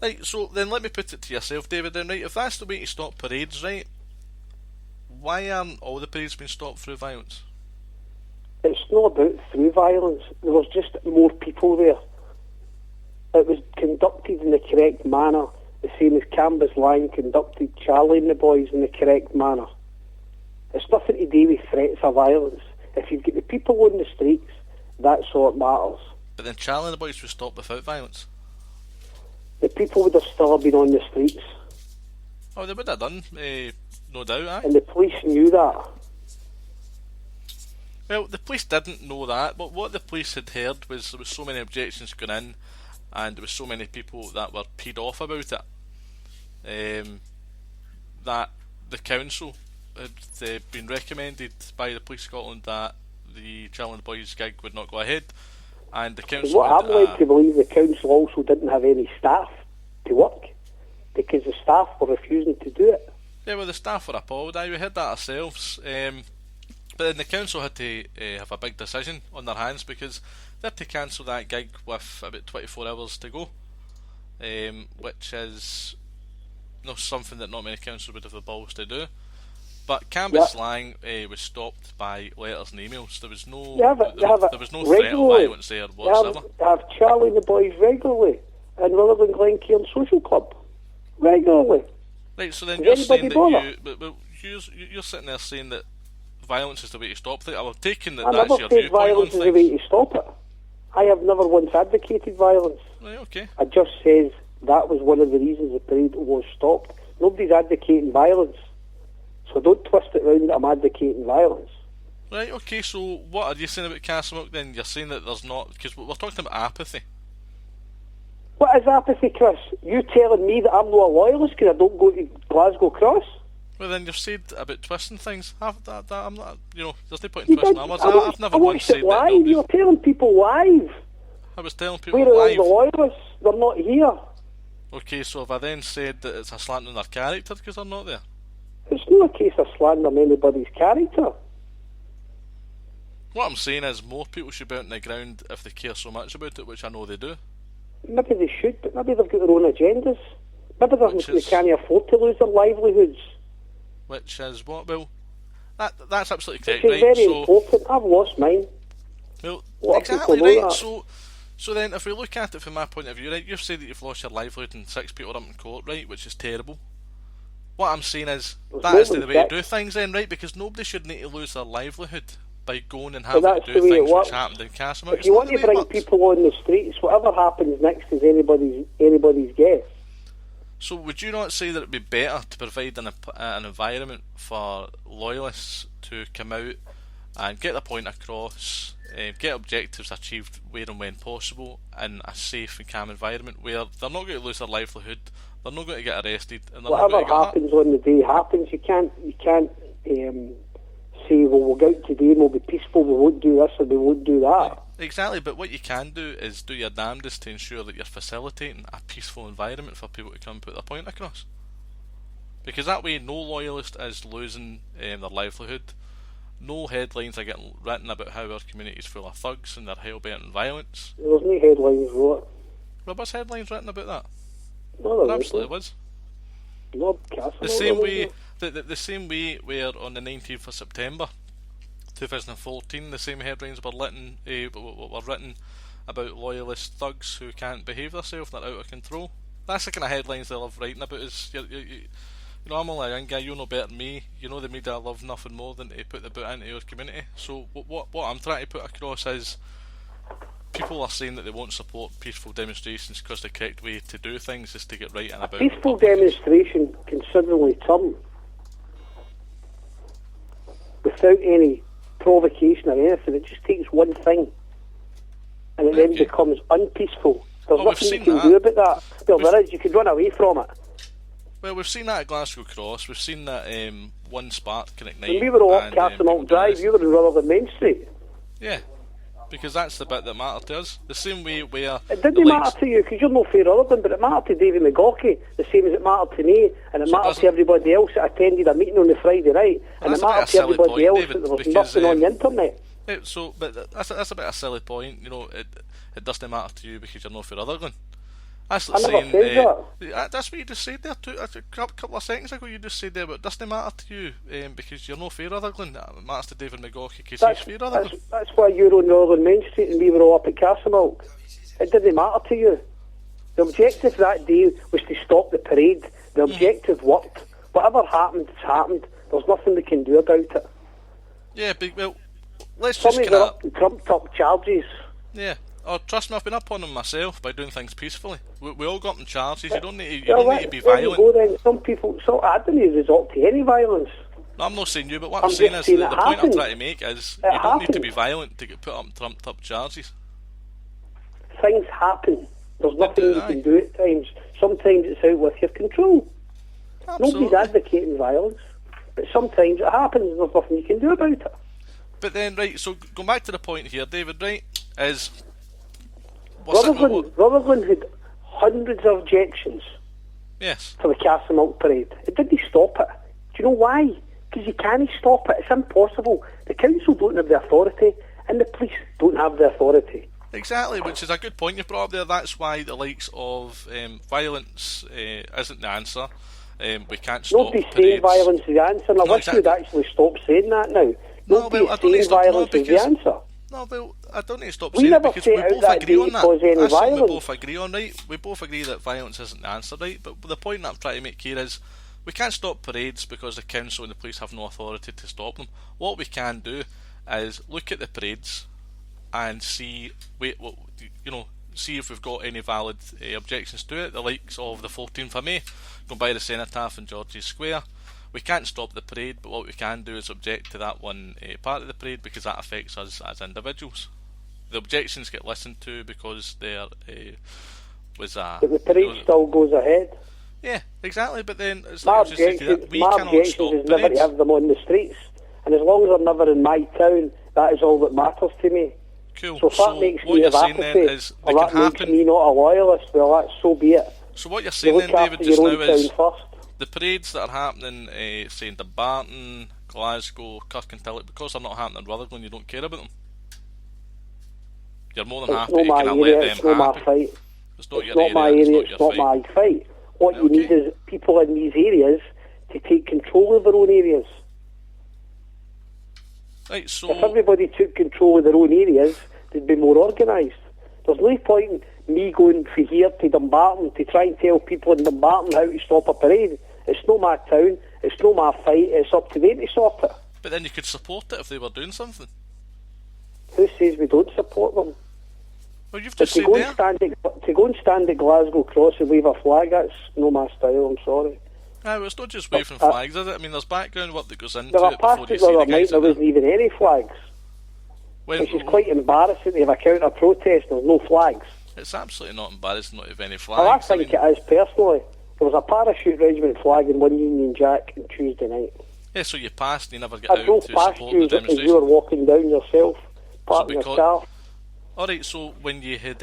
Right, so then let me put it to yourself, David, then, right, if that's the way to stop parades, right, why aren't all the parades being stopped through violence? It's not about through violence. There was just more people there. It was conducted in the correct manner, the same as Canvas Line conducted Charlie and the Boys in the correct manner. It's nothing to do with threats or violence. If you've got the people on the streets, that's what matters. But then Charlie and the Boys was stopped without violence. The people would have still been on the streets. Oh, they would have done, no doubt, aye. And the police knew that. Well, the police didn't know that, but what the police had heard was there was so many objections going in, and there was so many people that were peed off about it, that the council had been recommended by the Police Scotland that the Charlie and the Boys gig would not go ahead, and the council... What I'm led to believe, the council also didn't have any staff to work, because the staff were refusing to do it. Yeah, well, the staff were appalled. We heard that ourselves. But then the council had to have a big decision on their hands, because they had to cancel that gig with about 24 hours to go, which is something that not many councils would have the balls to do. But Canvas Slang was stopped by letters and emails. There was no there was no threat of violence there whatsoever. They have Charlie and the Boys regularly in Rutherglen Glencairn Social Club. Regularly. Right, so then you're saying that you're sitting there saying that violence is the way to stop it. I'm taking that that's your viewpoint on things. Violence is the way to stop it. I have never once advocated violence. Right, okay. I just says that was one of the reasons the parade was stopped. Nobody's advocating violence. So don't twist it round that I'm advocating violence. Right, okay, so what are you saying about Castlemilk then? You're saying that there's not... Because we're talking about apathy. What is apathy, Chris? You telling me that I'm not a loyalist because I don't go to Glasgow Cross? Well, then you've said about twisting things. I'm not, there's no point in twisting my words. I've never once said that. You were telling people live. I was telling people live. Where are all the loyalists? They're not here. Okay, so have I then said that it's a slant on their character because they're not there? It's not a case of slandering anybody's character. What I'm saying is more people should be out on the ground if they care so much about it, which I know they do. Maybe they should, but maybe they've got their own agendas. Maybe they can't afford to lose their livelihoods. Which is what? Well, that's absolutely correct, right? Which is very important. I've lost mine. Well, exactly right. So then, if we look at it from my point of view, right, you've said that you've lost your livelihood and 6 people are up in court, right, which is terrible. What I'm saying is, that is the way to do things then, right, because nobody should need to lose their livelihood by going and having to do things which happened in Castlemilk. If you want to bring people on the streets, whatever happens next is anybody's guess. So would you not say that it would be better to provide an environment for loyalists to come out and get their point across, get objectives achieved where and when possible in a safe and calm environment where they're not going to lose their livelihood, they're not going to get arrested, and they're whatever not going to get happens on the day happens. You can't say, well, we'll go out today and we'll be peaceful, we won't do this or we won't do that. Exactly, but what you can do is do your damnedest to ensure that you're facilitating a peaceful environment for people to come and put their point across. Because that way no loyalist is losing their livelihood, no headlines are getting written about how our community is full of thugs and they're hell-bent on violence. There's no headlines wrote. Well, what's headlines written about that? No, there absolutely was. No, the same way the same way where on the 19th of September 2014 the same headlines were written about loyalist thugs who can't behave themselves, they're out of control. That's the kind of headlines they love writing about. I'm only a young guy, you know better than me. You know the media love nothing more than to put the boot into your community. So what I'm trying to put across is people are saying that they won't support peaceful demonstrations because the correct way to do things is to get right and about. A peaceful demonstration can suddenly turn without any provocation or anything. It just takes one thing and it then becomes unpeaceful. There's nothing you can do about that. Well, there is. You can run away from it. Well, we've seen that at Glasgow Cross. We've seen that one spark can ignite. When we were all at Castlemilk Drive, you were in Rutherglen Main Street. Yeah, because that's the bit that mattered to us. The same way where... It didn't matter to you, because you're no fair Rutherglen, but it mattered to Davy McGawkey, the same as it mattered to me, and it mattered to everybody else that attended a meeting on the Friday night, and it mattered to everybody else that there was nothing on the internet. Yeah, but that's a bit of a silly point. It doesn't matter to you because you're no fair Rutherglen. That's I like never saying, said that. that's what you just said there a couple of seconds ago. You just said there, but it doesn't matter to you because you're no fair Rutherglen. It matters to David McGawkey because he's fair Rutherglen. That's why you're on Northern Main Street and we were all up at Castlemilk. It didn't matter to you. The objective that day was to stop the parade. The objective worked. Whatever happened, it's happened. There's nothing we can do about it. Yeah, but, well, let's Some just of the trumped up charges. Yeah. Oh, trust me, I've been up on them myself by doing things peacefully. We all got them charges. You don't need to be violent. Go then. Some people, I didn't resort to any violence. No, I'm not saying you, but what I'm saying is the point I'm trying to make is you don't need to be violent to get put up trumped up charges. Things happen. There's nothing you can do at times. Sometimes it's out with your control. Absolutely. Nobody's advocating violence, but sometimes it happens and there's nothing you can do about it. But then, right, so going back to the point here, David, right, is... Rutherglen had hundreds of objections for the Castlemilk parade. It didn't stop it. Do you know why? Because you can't stop it. It's impossible. The council don't have the authority and the police don't have the authority. Exactly, which is a good point you've brought up there. That's why the likes of violence isn't the answer. We can't stop Nobody's saying violence is the answer, and I wish you'd actually stop saying that now. Nobody's saying violence is the answer. No, well, I don't need to stop saying it because we both agree on that. That's something we both agree on, right? We both agree that violence isn't the answer, right? But the point that I'm trying to make here is we can't stop parades because the council and the police have no authority to stop them. What we can do is look at the parades and see, see if we've got any valid objections to it. The likes of the 14th of May, going by the Cenotaph in George's Square. We can't stop the parade, but what we can do is object to that one part of the parade because that affects us as individuals. The objections get listened to because there was a... But the parade still goes ahead. Yeah, exactly, but then... My objection is never to have them on the streets, and as long as they're never in my town, that is all that matters to me. Cool. So if that makes me have apathy, or that makes me not a loyalist, well, that's so be it. So what you're saying then, David, just now is... The parades that are happening, say in Dumbarton, Glasgow, Kirkintilloch, because they're not happening in Rutherglen, you don't care about them. You're more than happy to kind of let them happen. It's not my fight. It's not my area, it's not my fight. What you need is people in these areas to take control of their own areas. Right, so... If everybody took control of their own areas, they'd be more organised. There's no point in me going from here to Dumbarton to try and tell people in Dumbarton how to stop a parade. It's not my town, it's not my fight, it's up to them to stop it. But then you could support it if they were doing something. Who says we don't support them? Well, you've just said there. To go and stand at Glasgow Cross and wave a flag, that's not my style, I'm sorry. Well, it's not just waving flags, is it? I mean, there's background work that goes into it before you see the guys. There wasn't even any flags. Which is quite embarrassing to have a counter-protest, there's no flags. It's absolutely not embarrassing not to have any flags. Well, I think it is, personally. There was a parachute regiment flag in one Union Jack on Tuesday night. Yeah, so you passed and you never get out to support the demonstration. As you were walking down yourself, parking your car. Alright, so when you had...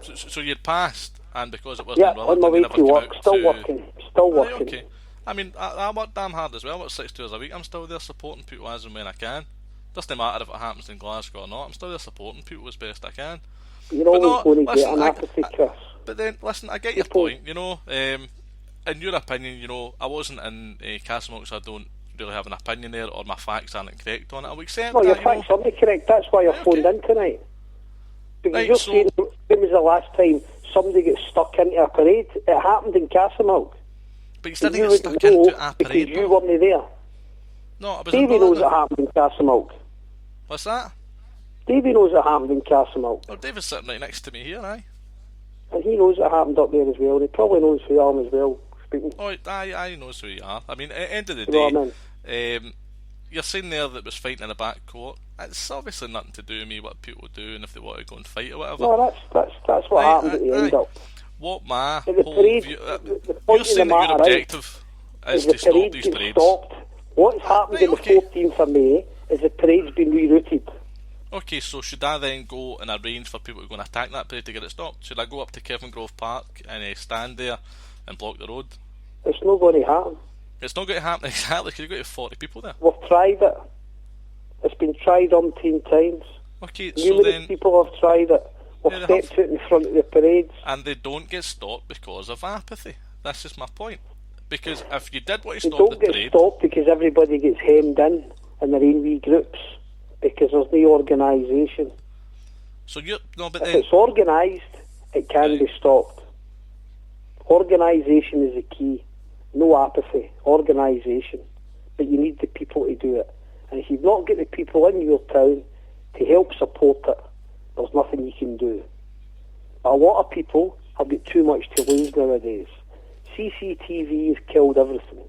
so you'd passed, and because it wasn't in Rutherglen, on my way to work, still working. Okay. I mean, I work damn hard as well. I work 6 hours a week. I'm still there supporting people as and when I can. Doesn't matter if it happens in Glasgow or not. I'm still there supporting people as best I can. You're always going to get an apathy, Chris. But then, listen, I get your point, in your opinion, I wasn't in Castlemilk, so I don't really have an opinion there, or my facts aren't correct on it. I'll accept your facts aren't correct, that's why you're phoned in tonight. Because you're saying, when was the last time somebody got stuck into a parade? It happened in Castlemilk. But you didn't get stuck into a parade, because you weren't there. No, I was Davey knows it happened in Castlemilk. What's that? Davey knows it happened in Castlemilk. Well, David's sitting right next to me here, aye. And he knows it happened up there as well, and he probably knows who I am as well, speaking. Oh, aye, he knows who you are. I mean, at the end of the day, you're saying there that it was fighting in the back court. It's obviously nothing to do with me what people do and if they want to go and fight or whatever. No, that's what happened at the end up. What my whole view... You're saying that your objective is to stop these parades. Stopped. What's happened on the 14th of May is the parade's been rerouted. Okay, so should I then go and arrange for people to go and attack that parade to get it stopped? Should I go up to Kevin Grove Park and stand there and block the road? It's not going to happen. It's not going to happen exactly because you've got 40 people there. We've tried it. It's been tried umpteen times. Okay, Numerous people have tried it. or stepped out in front of the parades. And they don't get stopped because of apathy. This is my point. Because if you did want to stop the parade... They don't get stopped because everybody gets hemmed in their own wee groups, because there's no organisation. So you're... No, but if then... it's organised, it can be stopped. Organisation is the key. No apathy. Organisation. But you need the people to do it. And if you've not got the people in your town to help support it, there's nothing you can do. But a lot of people have got too much to lose nowadays. CCTV has killed everything.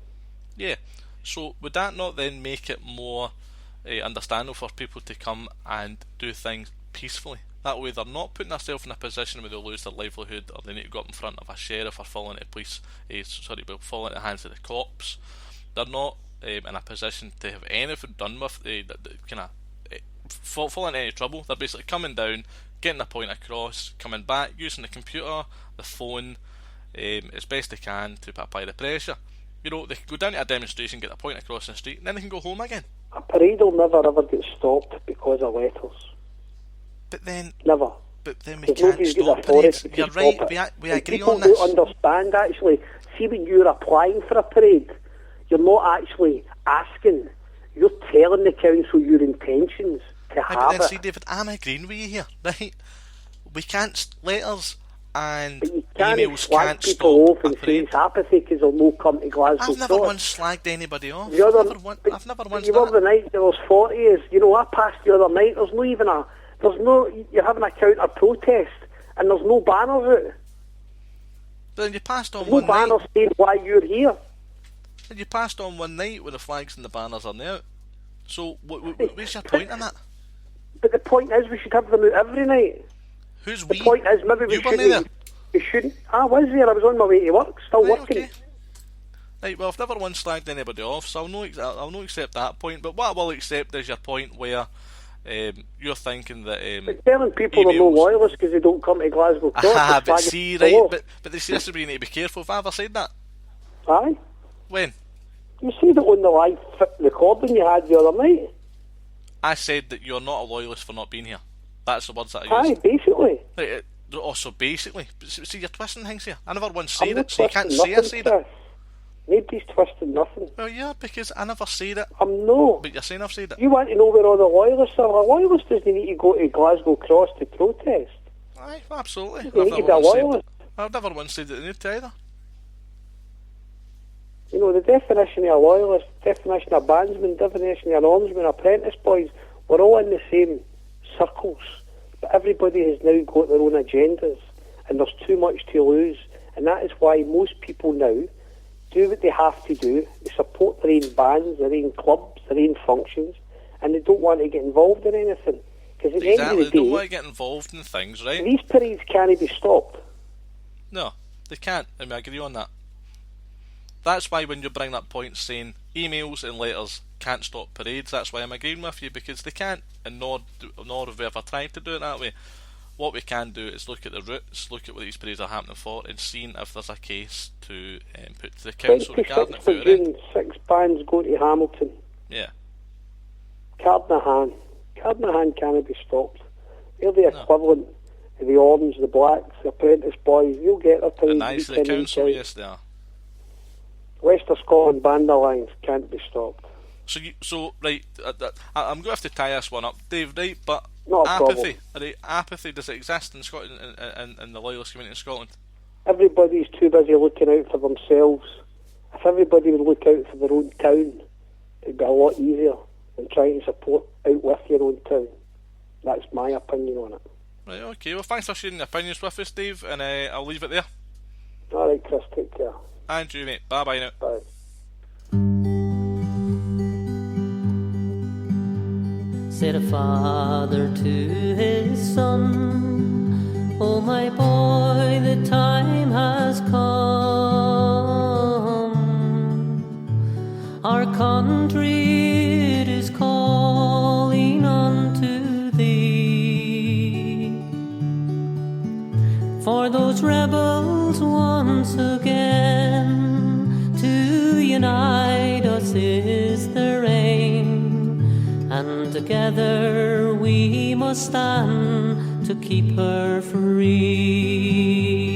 Yeah. So would that not then make it more understandable for people to come and do things peacefully? That way they're not putting themselves in a position where they'll lose their livelihood, or they need to go up in front of a sheriff, or fall into police, fall into the hands of the cops. They're not in a position to have anything done with fall into any trouble. They're basically coming down, getting a point across, coming back, using the computer, the phone, as best they can to apply the pressure. You know, they can go down to a demonstration, get a point across the street, and then they can go home again. A parade will never ever get stopped because of letters. But then... Never. But then we can't stop parades. You're right, we agree on this. People don't understand, actually. See, when you're applying for a parade, you're not actually asking. You're telling the council your intentions to have but then, it. See, David, I'm agreeing with you here, right? We can't... Letters and emails can't people stop off and say it's apathy because they'll no come to Glasgow. I've never once slagged anybody off. I've never once the other night there was 40 years. You know, I passed the other night. You're having a counter protest and there's no banners out. But then you passed on there's one no night. banners saying why you're here. And you passed on one night when the flags and the banners are out. So what's your point in that? But the point is we should have them out every night. Who's the point is maybe we shouldn't. We shouldn't. I was there. I was on my way to work, still working. Okay. Right. Well, I've never once slagged anybody off, so I'll not accept that point. But what I will accept is your point where you're thinking that. But telling people they're no loyalists because they don't come to Glasgow Cross. But see, right. But they say this is where you need to be careful. Have I ever said that? Aye. When? You said it on the live recording you had the other night. I said that you're not a loyalist for not being here. That's the words that I used. Aye, basically. Right, also, basically. See, you're twisting things here. I never once said it, so you can't say I said it. Nobody's twisting nothing. Well, yeah, because I never said it. I'm not. But you're saying I've said it. You want to know where all the loyalists are? A loyalist doesn't need to go to Glasgow Cross to protest. Aye, absolutely. You need to be a loyalist. I've never once said that they need to either. You know, the definition of a loyalist, definition of a bandsman, definition of an orangeman, apprentice boys, we're all in the same circles. But everybody has now got their own agendas, and there's too much to lose. And that is why most people now do what they have to do. They support their own bands, their own clubs, their own functions, and they don't want to get involved in anything. Because at the end of the day, they don't want to get involved in things, right? These parades can't be stopped. No, they can't. I mean, I agree on that. That's why when you bring that point saying emails and letters can't stop parades, that's why I'm agreeing with you, because they can't, and nor have we ever tried to do it that way. What we can do is look at the routes, look at what these parades are happening for, and seeing if there's a case to put to the council regarding it. 26th of June, 6 bands go to Hamilton. Yeah. Cardinahan can't be stopped. They're the equivalent of the Orange, the Blacks, the Apprentice Boys. You'll get their parades. And nice, the council, yes they are. West of Scotland Band Alliance can't be stopped. So right, I'm going to have to tie this one up, Dave. Right, but not apathy. Right, apathy, does it exist in Scotland, in the loyalist community in Scotland? Everybody's too busy looking out for themselves. If everybody would look out for their own town, it'd be a lot easier than trying to support out with your own town. That's my opinion on it. Right, okay. Well, thanks for sharing your opinions with us, Dave, and I'll leave it there. All right, Chris. Take care. And you, mate. Bye-bye now. Bye. Said a father to his son, "Oh, my boy, the time has come. Our country it is calling unto thee. For those rebels once again to unite us is their aim, and together we must stand to keep her free.